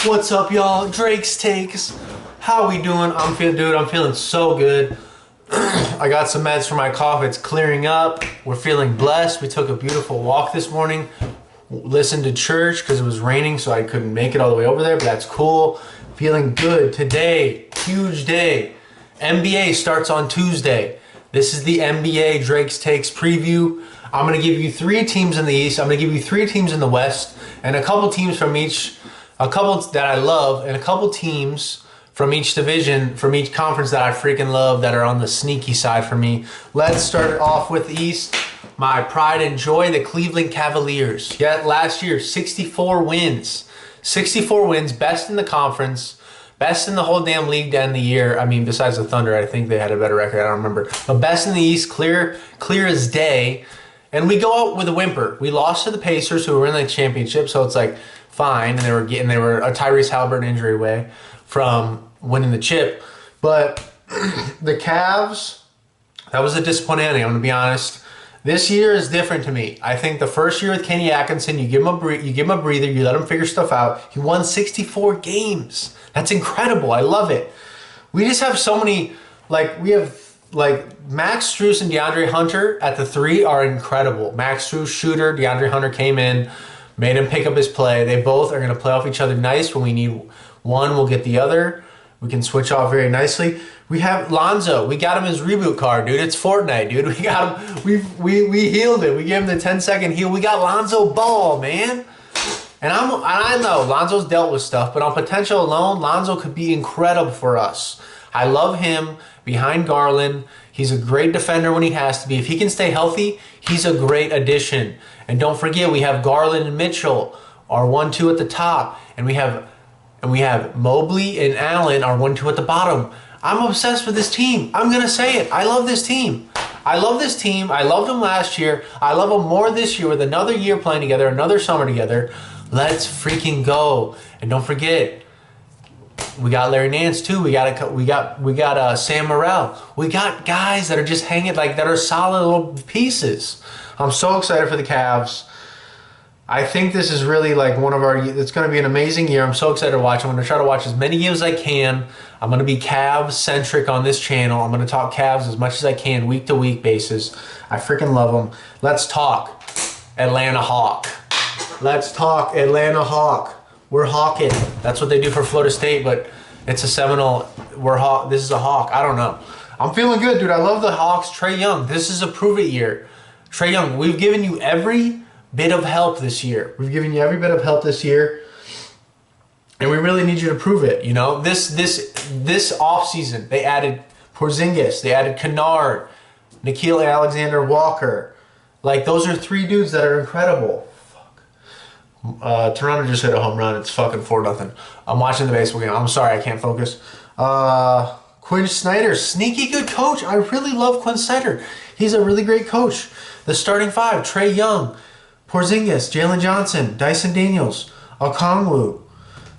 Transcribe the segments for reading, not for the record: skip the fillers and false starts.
What's up, y'all? Drake's Takes. How we doing? I'm feeling so good. I got some meds for my cough. It's clearing up. We're feeling blessed. We took a beautiful walk this morning. Listened to church because it was raining, so I couldn't make it all the way over there, but that's cool. Feeling good today. Huge day. NBA starts on Tuesday. This is the NBA Drake's Takes preview. I'm going to give you 3 teams in the East. I'm going to give you 3 teams in the West, and a couple teams from each, a couple that I love, and a couple teams from each division, from each conference that I freaking love that are on the sneaky side for me. Let's start off with the East. My pride and joy, the Cleveland Cavaliers. Yeah, last year, 64 wins. 64 wins, best in the conference, best in the whole damn league to end the year. I mean, besides the Thunder, I think they had a better record. I don't remember. But best in the East, clear as day. And we go out with a whimper. We lost to the Pacers, who were in the championship, so it's like fine. And they were a Tyrese Halliburton injury away from winning the chip. But the Cavs, that was a disappointing ending, I'm going to be honest. This year is different to me. I think the first year with Kenny Atkinson, you give him a breather, you let him figure stuff out. He won 64 games. That's incredible. I love it. We just have so many, we have Max Strus and DeAndre Hunter at the 3 are incredible. Max Strus, shooter. DeAndre Hunter came in, made him pick up his play. They both are going to play off each other nice. When we need one, we'll get the other. We can switch off very nicely. We have Lonzo. We got him his reboot card, dude. It's Fortnite, dude. We got him. We healed it. We gave him the 10-second heal. We got Lonzo Ball, man. And I know Lonzo's dealt with stuff, but on potential alone, Lonzo could be incredible for us. I love him behind Garland. He's a great defender when he has to be. If he can stay healthy, he's a great addition. And don't forget, we have Garland and Mitchell, our 1-2 at the top, and we have Mobley and Allen, our 1-2 at the bottom. I'm obsessed with this team. I'm gonna say it. I love this team. I love this team. I loved them last year. I love them more this year with another year playing together, another summer together. Let's freaking go! And don't forget, we got Larry Nance too. We got Sam Morrell. We got guys that are just hanging that are solid little pieces. I'm so excited for the Cavs. I think this is really one of our. It's going to be an amazing year. I'm so excited to watch. I'm going to try to watch as many games as I can. I'm going to be Cavs centric on this channel. I'm going to talk Cavs as much as I can, week to week basis. I freaking love them. Let's talk Atlanta Hawk. Let's talk Atlanta Hawk. We're hawking. That's what they do for Florida State, but it's a Seminole. This is a Hawk. I don't know. I'm feeling good, dude. I love the Hawks. Trae Young. This is a prove it year. Trae Young. We've given you every bit of help this year. We've given you every bit of help this year, and we really need you to prove it. You know, this offseason, they added Porzingis, they added Kennard, Nickeil Alexander-Walker. Those are 3 dudes that are incredible. Toronto just hit a home run. It's fucking 4-0. I'm watching the baseball game. I'm sorry, I can't focus. Quinn Snyder, sneaky good coach. I really love Quinn Snyder. He's a really great coach. The starting 5, Trae Young, Porzingis, Jalen Johnson, Dyson Daniels, Okongwu.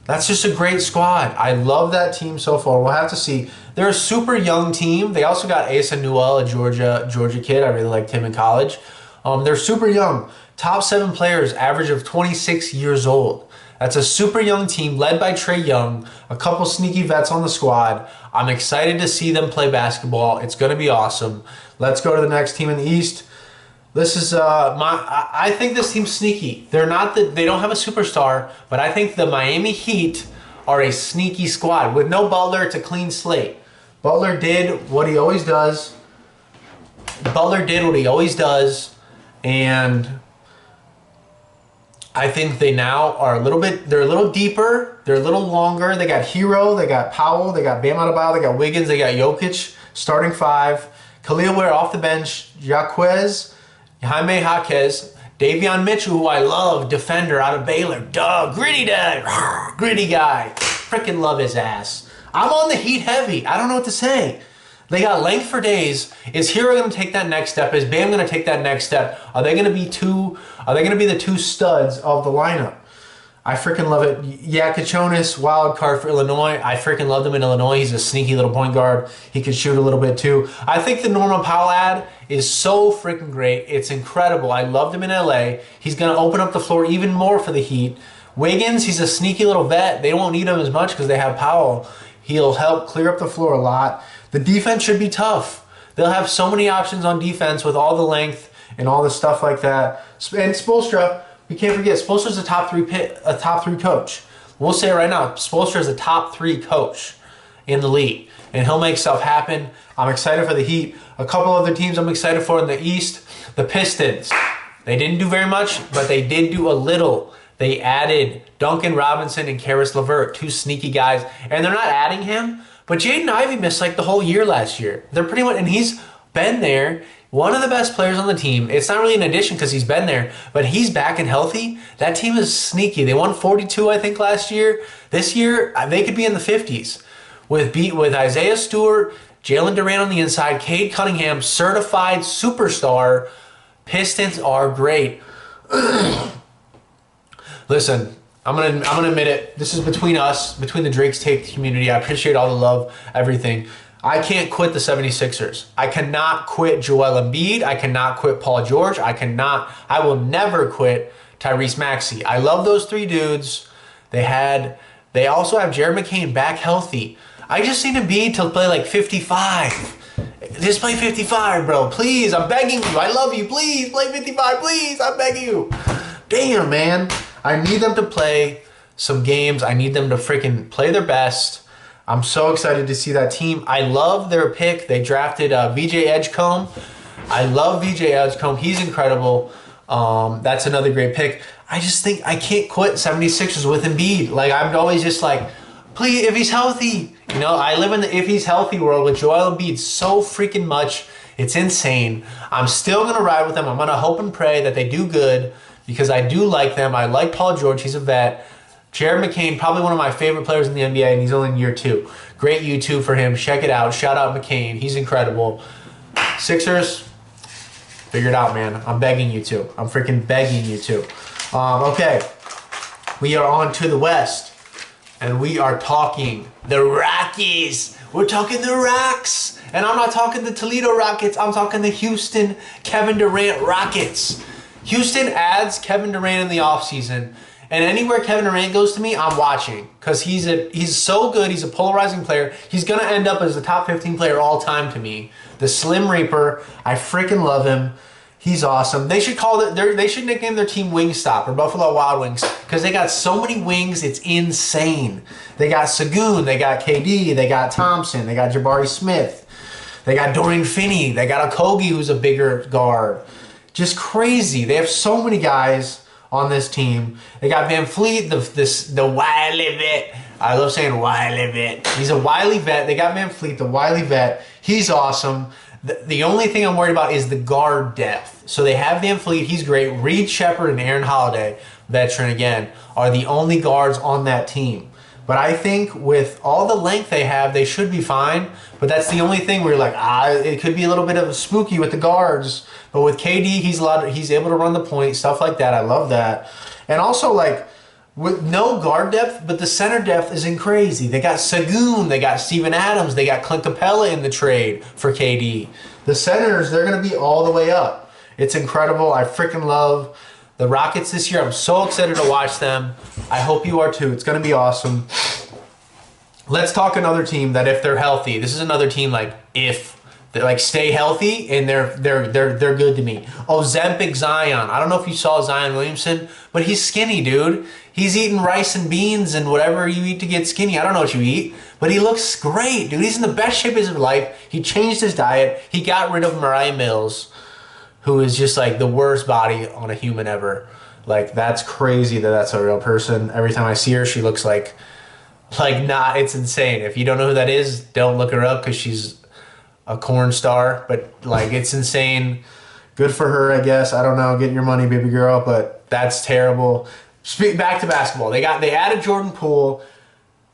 That's just a great squad. I love that team so far. We'll have to see. They're a super young team. They also got Asa Newell, a Georgia kid. I really liked him in college. They're super young. Top 7 players, average of 26 years old. That's a super young team led by Trae Young. A couple sneaky vets on the squad. I'm excited to see them play basketball. It's going to be awesome. Let's go to the next team in the East. This is I think this team's sneaky. They don't have a superstar, but I think the Miami Heat are a sneaky squad. With no Butler, it's a clean slate. Butler did what he always does. And I think they now are they're a little deeper, they're a little longer. They got Hero, they got Powell, they got Bam Adebayo, they got Wiggins, they got Jokic, starting 5. Khalil Ware off the bench, Jaquez, Jaime Jaquez, Davion Mitchell, who I love, defender out of Baylor. Gritty guy. Freaking love his ass. I'm on the Heat heavy. I don't know what to say. They got length for days. Is Hero going to take that next step? Is Bam going to take that next step? Are they going to be the 2 studs of the lineup? I freaking love it. Yeah, Kachonis, wild card for Illinois. I freaking love him in Illinois. He's a sneaky little point guard. He can shoot a little bit too. I think the Norman Powell ad is so freaking great. It's incredible. I loved him in LA. He's going to open up the floor even more for the Heat. Wiggins, he's a sneaky little vet. They won't need him as much because they have Powell. He'll help clear up the floor a lot. The defense should be tough. They'll have so many options on defense with all the length and all the stuff like that. And Spoelstra, we can't forget, Spoelstra's a top three coach. We'll say it right now, Spoelstra is a top 3 coach in the league, and he'll make stuff happen. I'm excited for the Heat. A couple other teams I'm excited for in the East, the Pistons. They didn't do very much, but they did do a little. They added Duncan Robinson and Karis LeVert, 2 sneaky guys, and they're not adding him, but Jaden Ivey missed like the whole year last year. They're pretty much, and he's been there. One of the best players on the team. It's not really an addition because he's been there, but he's back and healthy. That team is sneaky. They won 42, I think, last year. This year, they could be in the 50s. With Isaiah Stewart, Jalen Durant on the inside, Cade Cunningham, certified superstar. Pistons are great. Listen, I'm gonna admit it. This is between us, between the Drake's Take community. I appreciate all the love, everything. I can't quit the 76ers. I cannot quit Joel Embiid. I cannot quit Paul George. I will never quit Tyrese Maxey. I love those 3 dudes. They also have Jared McCain back healthy. I just need Embiid to play like 55. Just play 55, bro. Please, I'm begging you. I love you. Please, play 55. Please, I'm begging you. Damn, man. I need them to play some games. I need them to freaking play their best. I'm so excited to see that team. I love their pick. They drafted VJ Edgecombe. I love VJ Edgecombe. He's incredible. That's another great pick. I just think I can't quit 76ers with Embiid. Like, I'm always just like, please, if he's healthy. You know, I live in the if he's healthy world with Joel Embiid so freaking much. It's insane. I'm still going to ride with them. I'm going to hope and pray that they do good because I do like them. I like Paul George. He's a vet. Jared McCain, probably one of my favorite players in the NBA, and he's only in year 2. Great YouTube for him. Check it out. Shout out McCain. He's incredible. Sixers, figure it out, man. I'm begging you to. I'm freaking begging you to. Okay, we are on to the West, and we are talking the Rockies. We're talking the Rocks, and I'm not talking the Toledo Rockets. I'm talking the Houston Kevin Durant Rockets. Houston adds Kevin Durant in the offseason. And anywhere Kevin Durant goes to me, I'm watching because he's so good. He's a polarizing player. He's gonna end up as the top 15 player all time to me. The Slim Reaper. I freaking love him. He's awesome. They should they should nickname their team Wingstop or Buffalo Wild Wings because they got so many wings. It's insane. They got Sagoon. They got KD. They got Thompson. They got Jabari Smith. They got Dorian Finney. They got Okogie, who's a bigger guard. Just crazy. They have so many guys on this team. They got Van Fleet, the wily vet. I love saying wily vet. He's a wily vet. They got Van Fleet, the wily vet. He's awesome. The only thing I'm worried about is the guard depth. So they have Van Fleet. He's great. Reed Shepherd and Aaron Holiday, veteran again, are the only guards on that team. But I think with all the length they have, they should be fine. But that's the only thing where you're like, it could be a little bit of a spooky with the guards. But with KD, he's able to run the point, stuff like that. I love that. And also, like, with no guard depth, but the center depth isn't crazy. They got Sagoon, they got Steven Adams, they got Clint Capella in the trade for KD. The centers, they're going to be all the way up. It's incredible. I freaking love the Rockets this year. I'm so excited to watch them. I hope you are too. It's going to be awesome. Let's talk another team that if they're healthy, this is another team like if they like stay healthy and they're good to me. Ozempic Zion. I don't know if you saw Zion Williamson, but he's skinny, dude. He's eating rice and beans and whatever you eat to get skinny. I don't know what you eat, but he looks great, dude. He's in the best shape of his life. He changed his diet. He got rid of Mariah Mills, who is just like the worst body on a human ever. Like, that's crazy that that's a real person. Every time I see her, she looks like not, it's insane. If you don't know who that is, don't look her up because she's a corn star. But like, it's insane. Good for her, I guess. I don't know. Get your money, baby girl. But that's terrible. Back to basketball. They added Jordan Poole.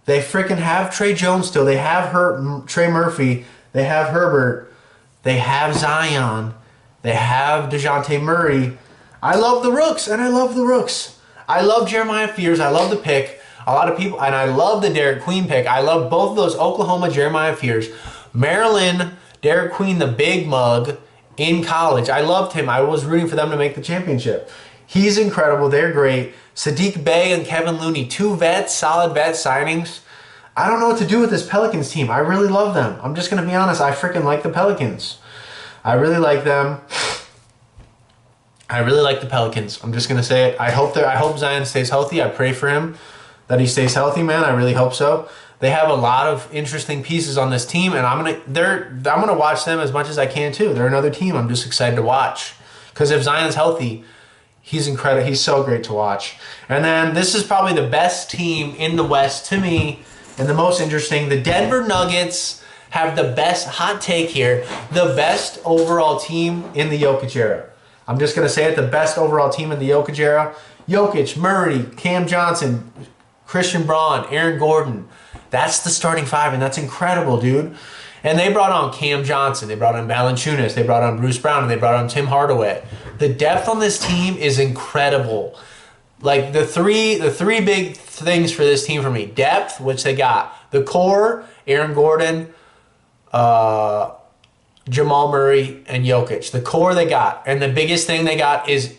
They freaking have Trey Jones still. They have Trey Murphy. They have Herbert. They have Zion. They have DeJounte Murray. I love the Rooks, and I love the Rooks. I love Jeremiah Fears. I love the pick. A lot of people, and I love the Derek Queen pick. I love both of those. Oklahoma, Jeremiah Fears. Maryland, Derek Queen, the big mug in college. I loved him. I was rooting for them to make the championship. He's incredible. They're great. Sadiq Bey and Kevin Looney, 2 vets, solid vet signings. I don't know what to do with this Pelicans team. I really love them. I'm just going to be honest. I freaking like the Pelicans. I really like them. I really like the Pelicans. I'm just going to say it. I hope Zion stays healthy. I pray for him that he stays healthy, man. I really hope so. They have a lot of interesting pieces on this team, and I'm gonna watch them as much as I can too. They're another team I'm just excited to watch. Because if Zion's healthy, he's incredible. He's so great to watch. And then this is probably the best team in the West to me, and the most interesting. The Denver Nuggets have the best, hot take here, the best overall team in the Jokic era. I'm just gonna say it, the best overall team in the Jokic era. Jokic, Murray, Cam Johnson, Christian Braun, Aaron Gordon. That's the starting 5, and that's incredible, dude. And they brought on Cam Johnson, they brought on Valanciunas, they brought on Bruce Brown, and they brought on Tim Hardaway. The depth on this team is incredible. Like the three big things for this team for me: depth, which they got. The core: Aaron Gordon, Jamal Murray, and Jokic. The core they got, and the biggest thing they got is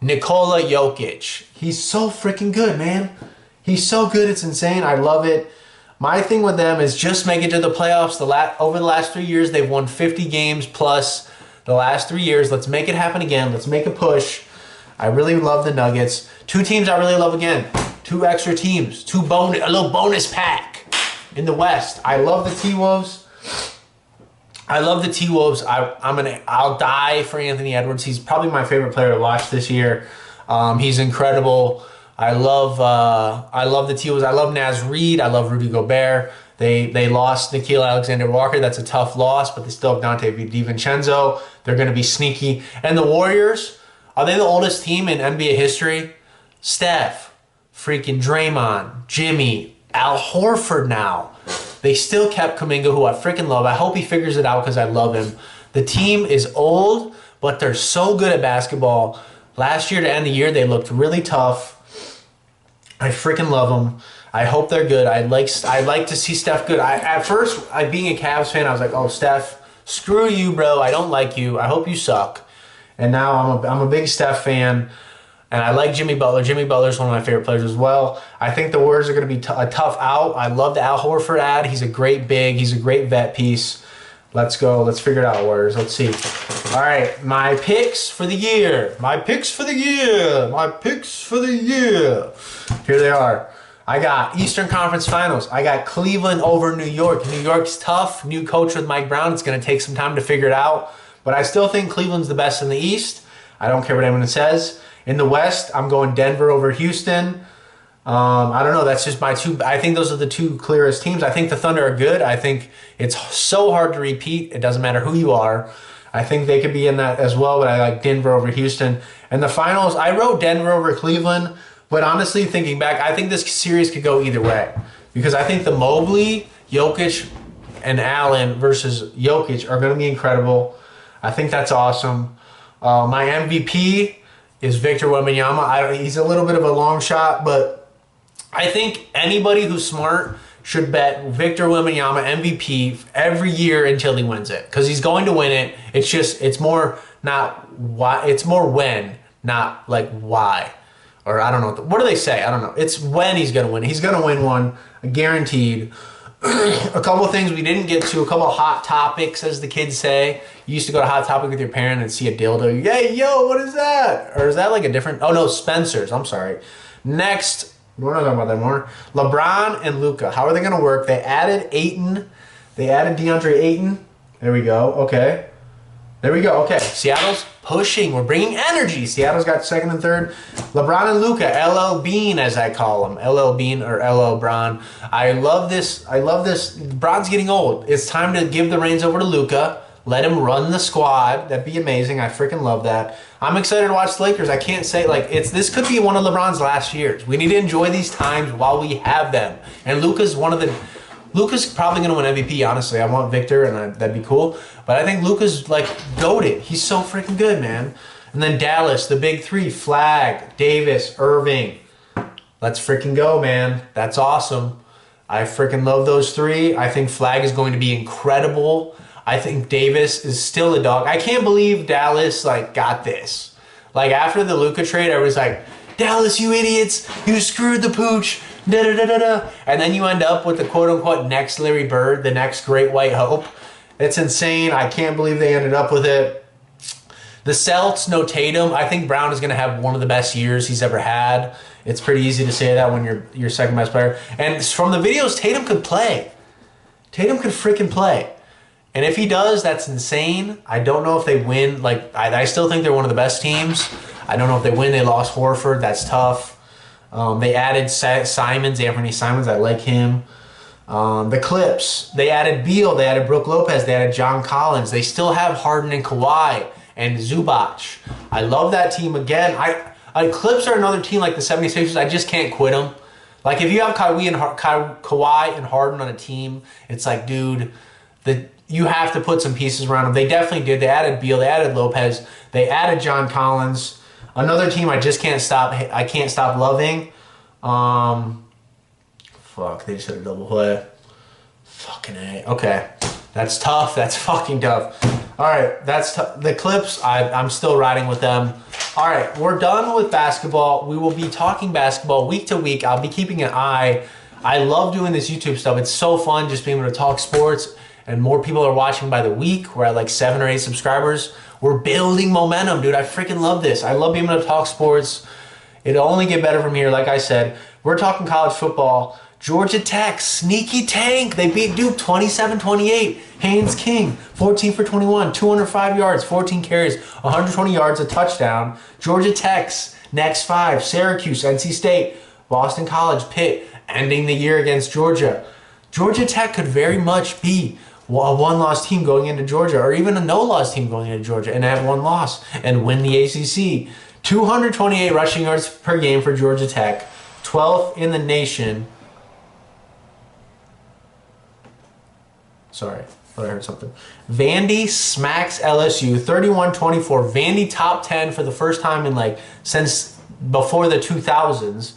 Nikola Jokic. He's so freaking good, man. He's so good, it's insane. I love it. My thing with them is just make it to the playoffs. Over the last 3 years, they've won 50 games plus the last 3 years. Let's make it happen again. Let's make a push. I really love the Nuggets. 2 teams I really love again. 2 extra teams. A little bonus pack in the West. I love the T-Wolves. I'll die for Anthony Edwards. He's probably my favorite player to watch this year. He's incredible. I love the T-Wolves. I love Naz Reid. I love Rudy Gobert. They lost Nickeil Alexander-Walker. That's a tough loss, but they still have Dante DiVincenzo. They're going to be sneaky. And the Warriors, are they the oldest team in NBA history? Steph, freaking Draymond, Jimmy, Al Horford now. They still kept Kuminga, who I freaking love. I hope he figures it out because I love him. The team is old, but they're so good at basketball. Last year to end the year, they looked really tough. I freaking love them. I hope they're good. I'd like to see Steph good. At first, being a Cavs fan, I was like, oh, Steph, screw you, bro. I don't like you. I hope you suck. And now I'm a big Steph fan, and I like Jimmy Butler. Jimmy Butler's one of my favorite players as well. I think the Warriors are going to be a tough out. I love the Al Horford ad. He's a great big. He's a great vet piece. Let's go. Let's figure it out, Warriors. Let's see. All right, my picks for the year. Here they are. I got Eastern Conference Finals. I got Cleveland over New York. New York's tough. New coach with Mike Brown. It's going to take some time to figure it out. But I still think Cleveland's the best in the East. I don't care what anyone says. In the West, I'm going Denver over Houston. I don't know. That's just my 2. I think those are the 2 clearest teams. I think the Thunder are good. I think it's so hard to repeat. It doesn't matter who you are. I think they could be in that as well, but I like Denver over Houston. And the finals, I wrote Denver over Cleveland, but honestly, thinking back, I think this series could go either way. Because I think the Mobley, Jokic, and Allen versus Jokic are going to be incredible. I think that's awesome. My MVP is Victor Wembanyama. He's a little bit of a long shot, but I think anybody who's smart should bet Victor Wembanyama MVP every year until he wins it, because he's going to win it. It's more not why. It's more when, not like why, or I don't know. What do they say? I don't know. It's when he's going to win. He's going to win one, guaranteed. A couple of things we didn't get to. A couple of hot topics, as the kids say. You used to go to Hot Topic with your parent and see a dildo. Hey, yo, what is that? Or is that like a different? Oh no, Spencer's. I'm sorry. Next. We're not talking about that more. LeBron and Luka. How are they going to work? They added Ayton. They added DeAndre Ayton. There we go. Okay. There we go. Okay. Seattle's pushing. We're bringing energy. Seattle's got 2nd and 3rd. LeBron and Luka. LL Bean, as I call him. LL Bean or LL Bron. I love this. Bron's getting old. It's time to give the reins over to Luka. Let him run the squad. That'd be amazing. I freaking love that. I'm excited to watch the Lakers. I can't say, this could be one of LeBron's last years. We need to enjoy these times while we have them. And Luka's probably going to win MVP, honestly. I want Victor, and that'd be cool. But I think Luka's, goated. He's so freaking good, man. And then Dallas, the big 3, Flag, Davis, Irving. Let's freaking go, man. That's awesome. I freaking love those 3. I think Flag is going to be incredible. I think Davis is still a dog. I can't believe Dallas got this. After the Luka trade, I was like, Dallas, you idiots, you screwed the pooch, da da da da da. And then you end up with the quote unquote next Larry Bird, the next great white hope. It's insane. I can't believe they ended up with it. The Celtics, no Tatum. I think Brown is going to have one of the best years he's ever had. It's pretty easy to say that when you're your second best player. And from the videos, Tatum could play. Tatum could freaking play. And if he does, that's insane. I don't know if they win. Like, I still think they're one of the best teams. I don't know if they win. They lost Horford. That's tough. They added Anthony Simons. I like him. The Clips. They added Beal. They added Brook Lopez. They added John Collins. They still have Harden and Kawhi and Zubac. I love that team again. Clips are another team like the 76ers. I just can't quit them. Like, if you have Kawhi and Harden on a team, it's like, dude, you have to put some pieces around them. They definitely did. They added Beal. They added Lopez. They added John Collins. Another team I just can't stop. I can't stop loving. Fuck, they just hit a double play. Fucking A. Okay, that's tough. That's fucking tough. All right, that's the Clips. I'm still riding with them. All right, we're done with basketball. We will be talking basketball week to week. I'll be keeping an eye. I love doing this YouTube stuff. It's so fun just being able to talk sports, and more people are watching by the week. We're at like 7 or 8 subscribers. We're building momentum, dude. I freaking love this. I love being able to talk sports. It'll only get better from here. Like I said, we're talking college football. Georgia Tech, sneaky tank. They beat Duke 27-28. Haynes King, 14 for 21, 205 yards, 14 carries, 120 yards, a touchdown. Georgia Tech's next 5, Syracuse, NC State, Boston College, Pitt, ending the year against Georgia. Georgia Tech could very much be a one-loss team going into Georgia, or even a no-loss team going into Georgia and have one loss and win the ACC. 228 rushing yards per game for Georgia Tech, 12th in the nation. Sorry, I thought I heard something. Vandy smacks LSU 31-24. Vandy top 10 for the first time in since before the 2000s.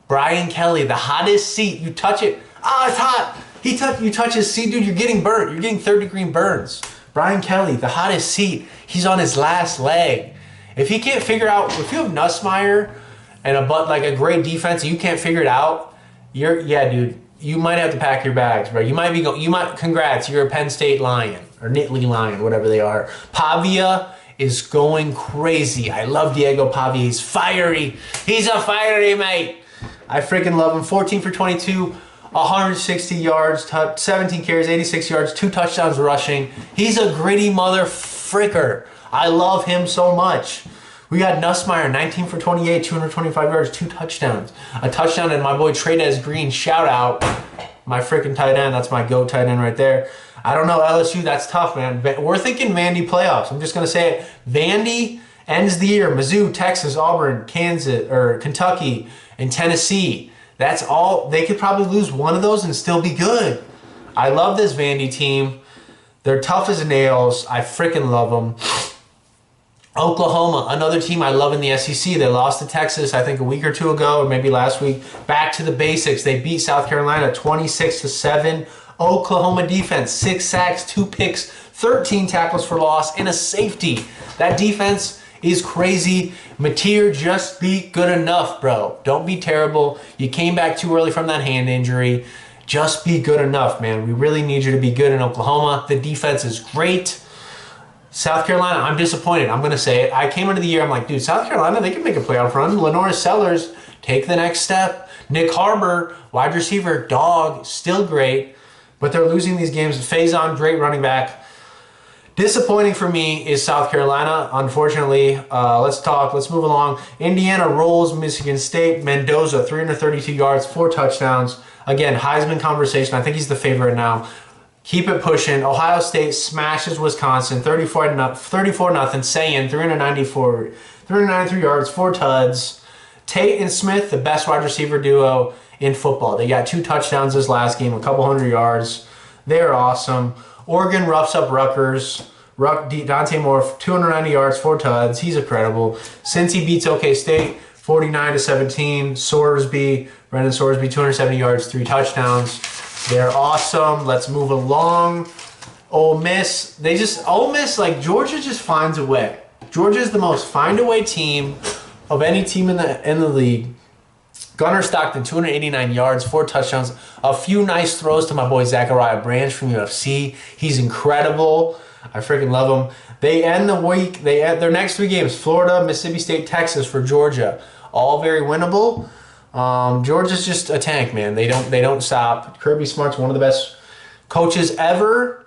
Brian Kelly, the hottest seat. You touch it. Ah, it's hot. You touch his seat, dude, you're getting burnt. You're getting third-degree burns. Brian Kelly, the hottest seat. He's on his last leg. If he can't figure out, if you have Nussmeier and a great defense, and you can't figure it out, dude, you might have to pack your bags, bro. Congrats, you're a Penn State Lion or Nittany Lion, whatever they are. Pavia is going crazy. I love Diego Pavia. He's fiery. He's a fiery mate. I freaking love him. 14 for 22. 160 yards, 17 carries, 86 yards, 2 touchdowns rushing. He's a gritty mother fricker. I love him so much. We got Nussmeier, 19 for 28, 225 yards, 2 touchdowns. A touchdown, and my boy Trey'Dez Green, shout out. My freaking tight end. That's my GOAT tight end right there. I don't know, LSU, that's tough, man. We're thinking Vandy playoffs. I'm just going to say it. Vandy ends the year. Mizzou, Texas, Auburn, Kentucky, and Tennessee. That's all. They could probably lose one of those and still be good. I love this Vandy team. They're tough as nails. I freaking love them. Oklahoma, another team I love in the SEC. They lost to Texas, I think, a week or 2 ago, or maybe last week. Back to the basics. They beat South Carolina 26-7. Oklahoma defense, 6 sacks, 2 picks, 13 tackles for loss, and a safety. That defense is crazy. Mateer, just be good enough, bro. Don't be terrible. You came back too early from that hand injury. Just be good enough, man. We really need you to be good in Oklahoma. The defense is great. South Carolina, I'm disappointed. I'm going to say it. I came into the year, I'm like, dude, South Carolina, they can make a playoff run. Lenore Sellers, take the next step. Nick Harbor, wide receiver, dog, still great. But they're losing these games. Faison, great running back. Disappointing for me is South Carolina, unfortunately. Let's move along. Indiana rolls Michigan State. Mendoza, 332 yards, 4 touchdowns. Again, Heisman conversation. I think he's the favorite now. Keep it pushing. Ohio State smashes Wisconsin, 34-0. Sayin, 393 yards, 4 tuds. Tate and Smith, the best wide receiver duo in football. They got 2 touchdowns this last game, a couple hundred yards. They're awesome. Oregon roughs up Rutgers. Dante Moore, 290 yards, 4 tuds. He's incredible. Cincy beats OK State, 49-17. Brendan Sorsby, 270 yards, 3 touchdowns. They're awesome. Let's move along. Ole Miss, Georgia just finds a way. Georgia is the most find-a-way team of any team in the league. Gunnar Stockton, 289 yards, 4 touchdowns, a few nice throws to my boy Zachariah Branch from UFC. He's incredible. I freaking love him. They end the week. They end their next 3 games: Florida, Mississippi State, Texas for Georgia. All very winnable. Georgia's just a tank, man. They don't stop. Kirby Smart's one of the best coaches ever.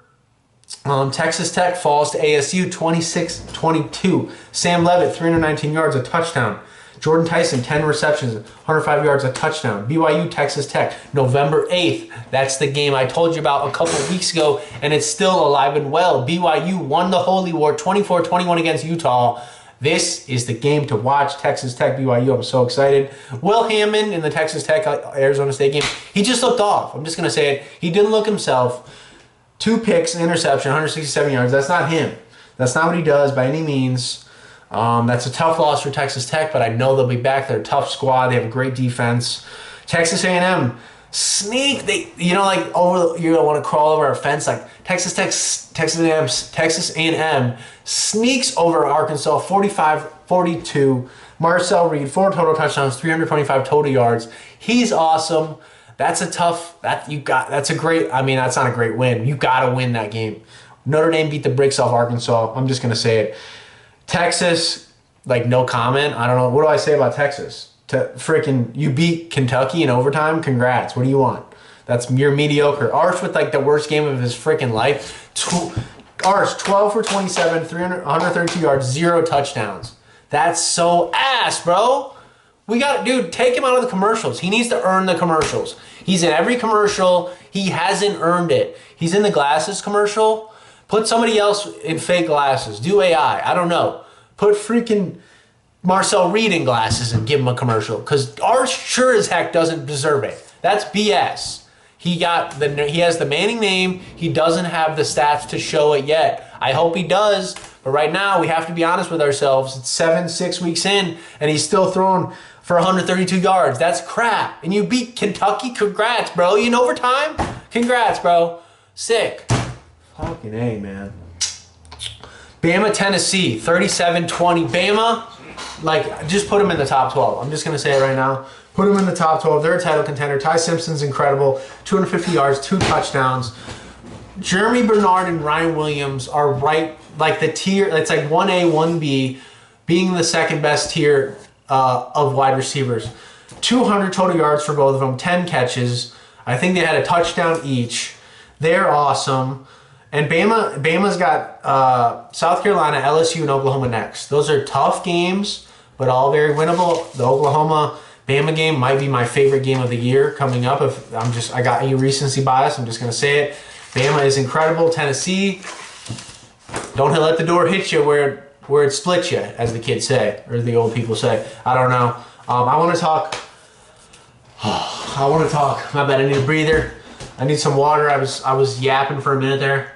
Texas Tech falls to ASU 26-22. Sam Levitt, 319 yards, a touchdown. Jordan Tyson, 10 receptions, 105 yards, a touchdown. BYU, Texas Tech, November 8th. That's the game I told you about a couple weeks ago, and it's still alive and well. BYU won the Holy War 24-21 against Utah. This is the game to watch. Texas Tech, BYU. I'm so excited. Will Hammond in the Texas Tech Arizona State game, he just looked off. I'm just going to say it. He didn't look himself. 2 picks, an interception, 167 yards. That's not him. That's not what he does by any means. That's a tough loss for Texas Tech, but I know they'll be back. They're a tough squad. They have a great defense. Texas A&M sneak. You don't want to crawl over a fence like Texas A&M sneaks over Arkansas 45-42. Marcel Reed, 4 total touchdowns, 325 total yards. He's awesome. That's a tough. That's a great. I mean, that's not a great win. You got to win that game. Notre Dame beat the bricks off Arkansas. I'm just gonna say it. Texas, no comment. I don't know. What do I say about Texas? You beat Kentucky in overtime. Congrats. What do you want? You're mediocre. Arch with the worst game of his freaking life. Arch, 12 for 27, 132 yards, 0 touchdowns. That's so ass, bro. Dude, take him out of the commercials. He needs to earn the commercials. He's in every commercial. He hasn't earned it. He's in the glasses commercial. Put somebody else in fake glasses. Do AI. I don't know. Put freaking Marcel Reed in glasses and give him a commercial. Because Arch sure as heck doesn't deserve it. That's BS. He has the Manning name. He doesn't have the stats to show it yet. I hope he does. But right now, we have to be honest with ourselves. It's 6 weeks in, and he's still throwing for 132 yards. That's crap. And you beat Kentucky? Congrats, bro. You in overtime? Congrats, bro. Sick. Fucking A, man. Bama, Tennessee, 37-20. Bama, just put them in the top 12. I'm just going to say it right now. Put them in the top 12. They're a title contender. Ty Simpson's incredible. 250 yards, 2 touchdowns. Jeremy Bernard and Ryan Williams are right, the tier. It's 1A, 1B, being the second best tier of wide receivers. 200 total yards for both of them, 10 catches. I think they had a touchdown each. They're awesome. And Bama's got South Carolina, LSU, and Oklahoma next. Those are tough games, but all very winnable. The Oklahoma-Bama game might be my favorite game of the year coming up. I got a recency bias. I'm just going to say it. Bama is incredible. Tennessee, don't let the door hit you where it splits you, as the kids say, or the old people say. I don't know. I want to talk. My bad. I need a breather. I need some water. I was yapping for a minute there.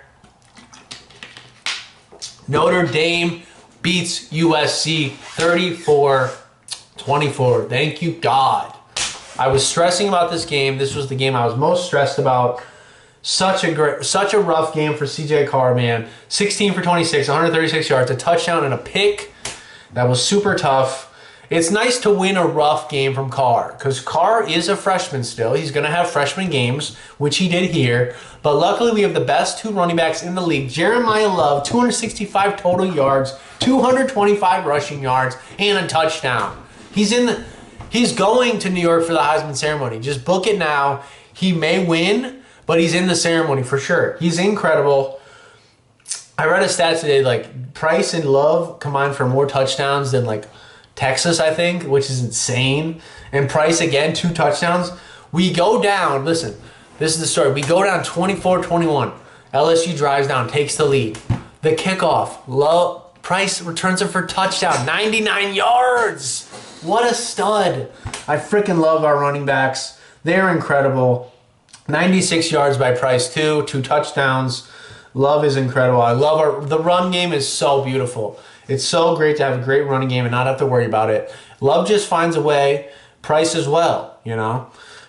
Notre Dame beats USC 34-24. Thank you, God. I was stressing about this game. This was the game I was most stressed about. Such a rough game for CJ Carr, man. 16 for 26, 136 yards, a touchdown and a pick. That was super tough. It's nice to win a rough game from Carr, because Carr is a freshman still. He's going to have freshman games, which he did here. But luckily, we have the best 2 running backs in the league. Jeremiah Love, 265 total yards, 225 rushing yards, and a touchdown. He's going to New York for the Heisman ceremony. Just book it now. He may win, but he's in the ceremony for sure. He's incredible. I read a stat today, Price and Love combined for more touchdowns than, Texas, I think, which is insane. And Price, again, 2 touchdowns. We go down. Listen, this is the story. We go down 24-21. LSU drives down, takes the lead. The kickoff. Price returns it for touchdown. 99 yards. What a stud. I freaking love our running backs. They're incredible. 96 yards by Price, too. 2 touchdowns. Love is incredible. I love the run game is so beautiful. It's so great to have a great running game and not have to worry about it. Love just finds a way. Price as well,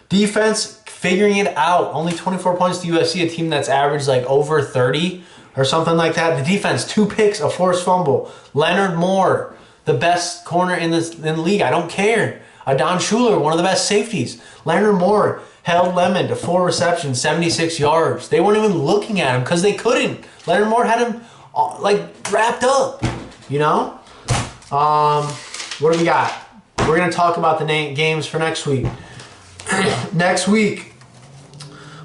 Defense, figuring it out. Only 24 points to USC, a team that's averaged over 30 or something like that. The defense, 2 picks, a forced fumble. Leonard Moore, the best corner in the league. I don't care. Adon Schuler, one of the best safeties. Leonard Moore held Lemon to 4 receptions, 76 yards. They weren't even looking at him because they couldn't. Leonard Moore had him like wrapped up, you know? What do we got? We're going to talk about the games for next week. Next week,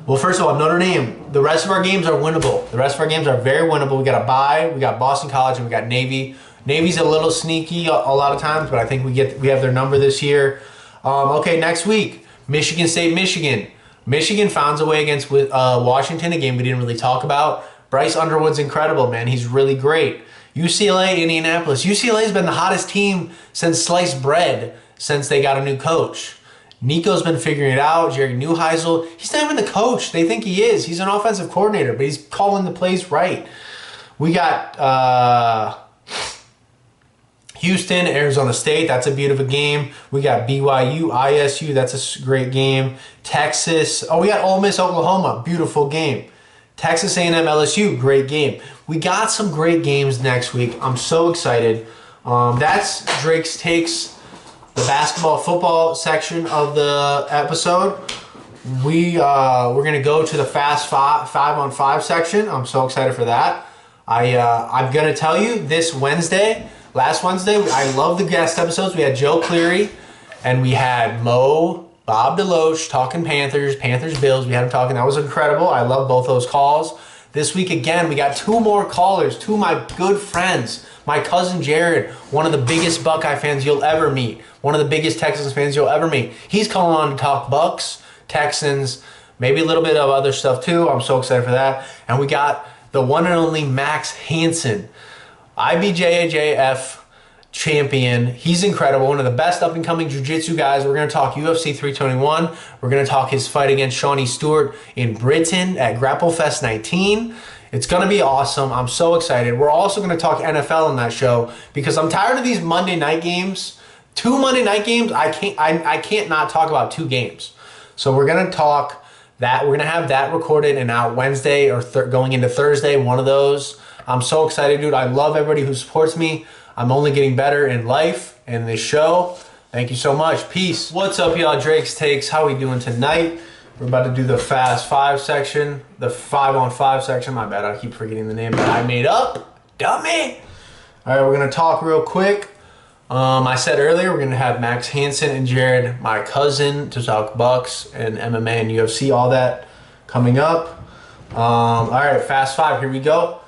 well, first of all, Notre Dame. The rest of our games are winnable. The rest of our games are very winnable. We got a bye. We got Boston College and we got Navy. Navy's a little sneaky a lot of times, but I think we have their number this year. Okay, next week, Michigan State, Michigan. Michigan found a way against Washington, a game we didn't really talk about. Bryce Underwood's incredible, man. He's really great. UCLA, Indianapolis. UCLA's been the hottest team since sliced bread since they got a new coach. Nico's been figuring it out. Jerry Neuheisel, he's not even the coach. They think he is. He's an offensive coordinator, but he's calling the plays right. We got Houston, Arizona State. That's a beautiful game. We got BYU, ISU. That's a great game. Texas. Oh, we got Ole Miss, Oklahoma. Beautiful game. Texas A&M, LSU. Great game. We got some great games next week. I'm so excited. That's Drake's Takes, the basketball football section of the episode. We're gonna go to the fast 5-on-5 section. I'm so excited for that. I'm gonna tell you this last Wednesday, I love the guest episodes. We had Joe Cleary and we had Bob Deloche talking Panthers, Bills. We had him talking. That was incredible. I love both those calls. This week again, we got 2 more callers, 2 of my good friends. My cousin Jared, one of the biggest Buckeye fans you'll ever meet. One of the biggest Texans fans you'll ever meet. He's calling on to talk Bucks, Texans, maybe a little bit of other stuff too. I'm so excited for that. And we got the one and only Max Hanson, IBJJF champion. He's incredible. One of the best up-and-coming jiu-jitsu guys. We're going to talk UFC 321. We're going to talk his fight against Shawnee Stewart in Britain at GrappleFest 19. It's going to be awesome. I'm so excited. We're also going to talk NFL on that show because I'm tired of these Monday night games. 2 Monday night games, I can't not talk about 2 games. So we're going to talk that. We're going to have that recorded and out Wednesday or going into Thursday, one of those. I'm so excited, dude. I love everybody who supports me. I'm only getting better in life and this show. Thank you so much. Peace. What's up, y'all? Drake's Takes. How we doing tonight? We're about to do the Fast 5 section, the 5-on-5 section. My bad, I keep forgetting the name that I made up. Dummy. All right, we're going to talk real quick. I said earlier we're going to have Max Hanson and Jared, my cousin, to talk Bucks and MMA and UFC, all that coming up. All right, Fast 5, here we go.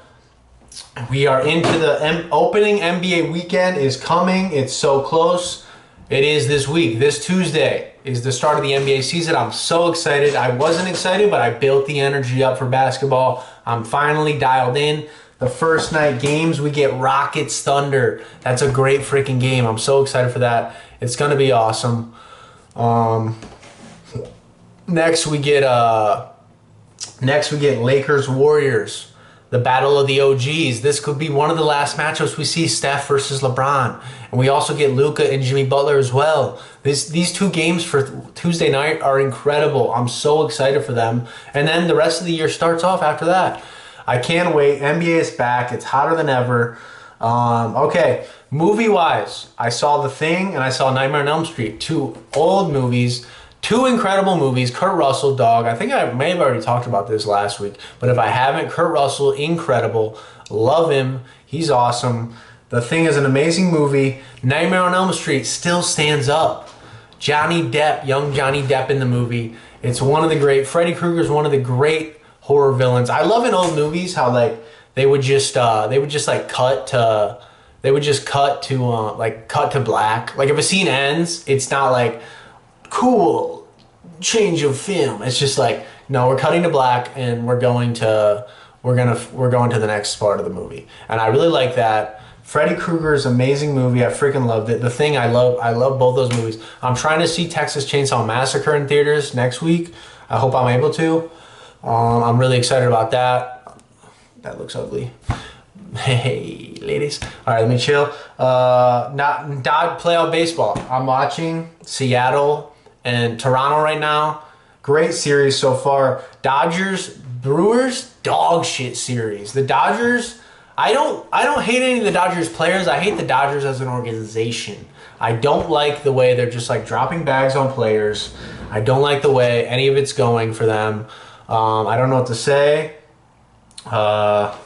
We are into the opening NBA weekend is coming. It's so close. It is this week. This Tuesday is the start of the NBA season. I'm so excited. I wasn't excited, but I built the energy up for basketball. I'm finally dialed in. The first night games, we get Rockets Thunder. That's a great freaking game. I'm so excited for that. It's going to be awesome. Next we get Lakers Warriors. The battle of the OGs. This could be one of the last matchups we see Steph versus LeBron. And we also get Luka and Jimmy Butler as well. These 2 games for Tuesday night are incredible. I'm so excited for them. And then the rest of the year starts off after that. I can't wait. NBA is back. It's hotter than ever. Okay, movie-wise, I saw The Thing and I saw Nightmare on Elm Street. 2 old movies. 2 incredible movies. Kurt Russell, dog. I think I may have already talked about this last week, but if I haven't, Kurt Russell, incredible. Love him. He's awesome. The Thing is an amazing movie. Nightmare on Elm Street still stands up. Johnny Depp, young Johnny Depp in the movie. It's one of the great. Freddy Krueger's one of the great horror villains. I love in old movies how like they would just cut to black. Like if a scene ends, it's not like cool change of film. It's just like, no, we're cutting to black and we're going to the next part of the movie. And I really like that. Freddy Krueger's amazing movie. I freaking loved it. The Thing, I love both those movies. I'm trying to see Texas Chainsaw Massacre in theaters next week. I hope I'm able to. I'm really excited about that. That looks ugly. Hey, ladies. All right, let me chill. Not playoff baseball. I'm watching Seattle and Toronto right now. Great series so far. Dodgers, Brewers, dog shit series. The Dodgers, I don't hate any of the Dodgers players. I hate the Dodgers as an organization. I don't like the way they're just like dropping bags on players. I don't like the way any of it's going for them. I don't know what to say. I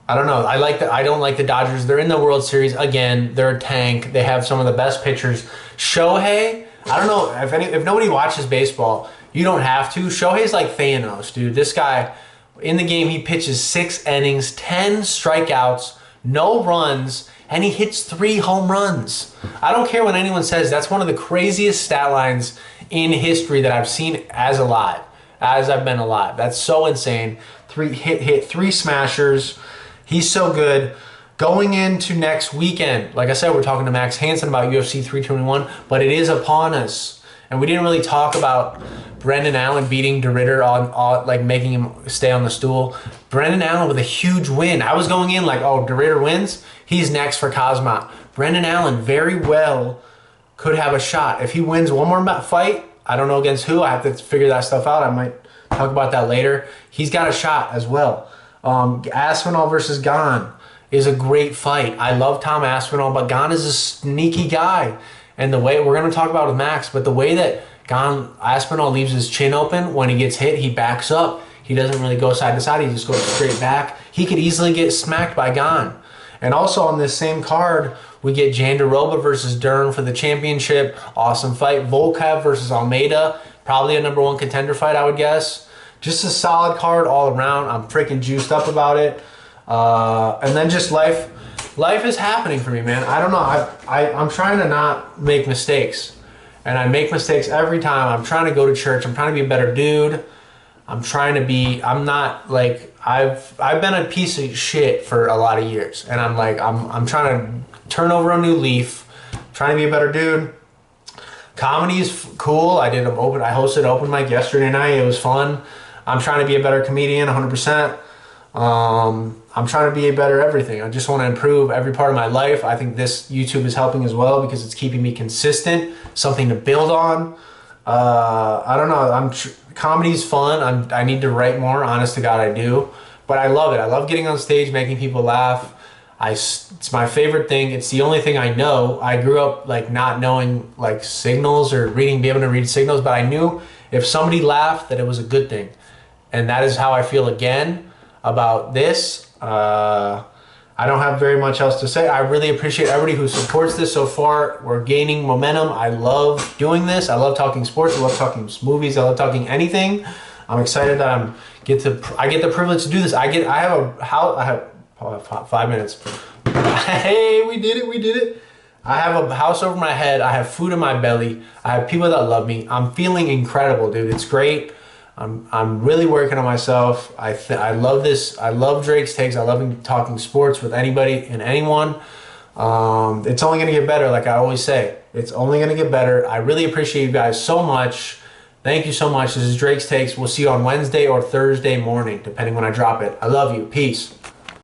don't know. I don't like the Dodgers. They're in the World Series again. They're a tank. They have some of the best pitchers. Shohei, I don't know if nobody watches baseball, you don't have to. Shohei's like Thanos, dude. This guy in the game, he pitches 6 innings, 10 strikeouts, no runs, and he hits 3 home runs. I don't care what anyone says. That's one of the craziest stat lines in history that I've seen as I've been alive. That's so insane. Hit 3 smashers. He's so good. Going into next weekend, like I said, we're talking to Max Hanson about UFC 321, but it is upon us. And we didn't really talk about Brendan Allen beating DeRitter on like making him stay on the stool. Brendan Allen with a huge win. I was going in like, oh, DeRitter wins. He's next for Kazma. Brendan Allen very well could have a shot. If he wins one more fight, I don't know against who. I have to figure that stuff out. I might talk about that later. He's got a shot as well. Aspinall versus Gane is a great fight. I love Tom Aspinall, but Gane is a sneaky guy. And the way, we're going to talk about with Max, but the way that Aspinall leaves his chin open when he gets hit, he backs up. He doesn't really go side to side. He just goes straight back. He could easily get smacked by Gane. And also on this same card, we get Jandiroba versus Dern for the championship. Awesome fight. Volkov versus Almeida. Probably a #1 contender fight, I would guess. Just a solid card all around. I'm freaking juiced up about it. And then just life is happening for me, man. I don't know. I'm trying to not make mistakes. And I make mistakes every time. I'm trying to go to church. I'm trying to be a better dude. I'm not like, I've been a piece of shit for a lot of years. And I'm trying to turn over a new leaf. Trying to be a better dude. Comedy is cool. I hosted open mic yesterday night. It was fun. I'm trying to be a better comedian, 100%. I'm trying to be a better everything. I just want to improve every part of my life. I think this YouTube is helping as well because it's keeping me consistent, something to build on. I don't know. Comedy's fun. I need to write more. Honest to God, I do. But I love it. I love getting on stage, making people laugh. It's my favorite thing. It's the only thing I know. I grew up like not knowing like signals or being able to read signals, but I knew if somebody laughed that it was a good thing. And that is how I feel again about this. I don't have very much else to say. I really appreciate everybody who supports this so far. We're gaining momentum. I love doing this. I love talking sports. I love talking movies. I love talking anything. I'm excited that I get the privilege to do this. I have 5 minutes. Hey, we did it. I have a house over my head. I have food in my belly. I have people that love me. I'm feeling incredible, dude. It's great. I'm really working on myself. I love this. I love Drake's Takes. I love talking sports with anybody and anyone. It's only going to get better, like I always say. It's only going to get better. I really appreciate you guys so much. Thank you so much. This is Drake's Takes. We'll see you on Wednesday or Thursday morning, depending when I drop it. I love you. Peace.